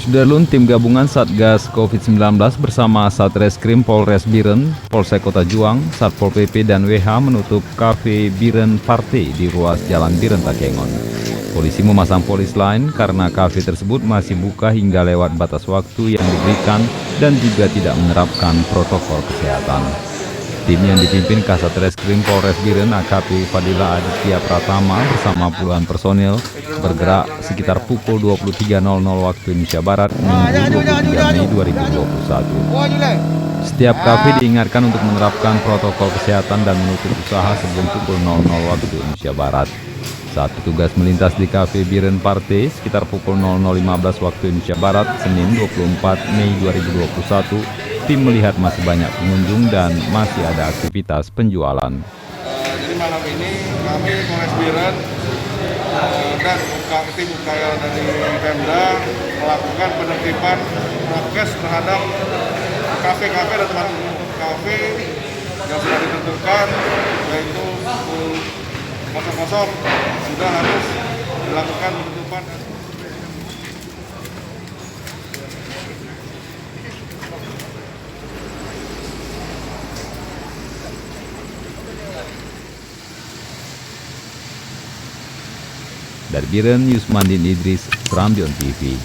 Sudarlun, tim gabungan Satgas COVID-19 bersama Satreskrim Polres Biren, Polsek Kota Juang, Satpol PP dan WH menutup Cafe Biren Party di ruas Jalan Biren Takengon. Polisi memasang polis lain karena kafe tersebut masih buka hingga lewat batas waktu yang diberikan dan juga tidak menerapkan protokol kesehatan. Tim yang dipimpin Kasat Reskrim Polres Biren AKP Fadila Aditya Pratama bersama puluhan personil bergerak sekitar pukul 23.00 waktu Indonesia Barat Minggu 23 Mei 2021. Setiap kafe diingatkan untuk menerapkan protokol kesehatan dan menutup usaha sebelum pukul 00 waktu Indonesia Barat. Saat petugas melintas di Cafe Biren Party sekitar pukul 00.15 waktu Indonesia Barat, Senin 24 Mei 2021, tim melihat masih banyak pengunjung dan masih ada aktivitas penjualan. Jadi malam ini kami Polres Biren dan tim UKL dari Pemda melakukan penertiban prokes terhadap kafe-kafe dan tempat kafe yang sudah ditentukan, yaitu pukul 00 sudah harus dilakukan penutupan. Dari Biren, Yusmandin Idris, Rambion TV.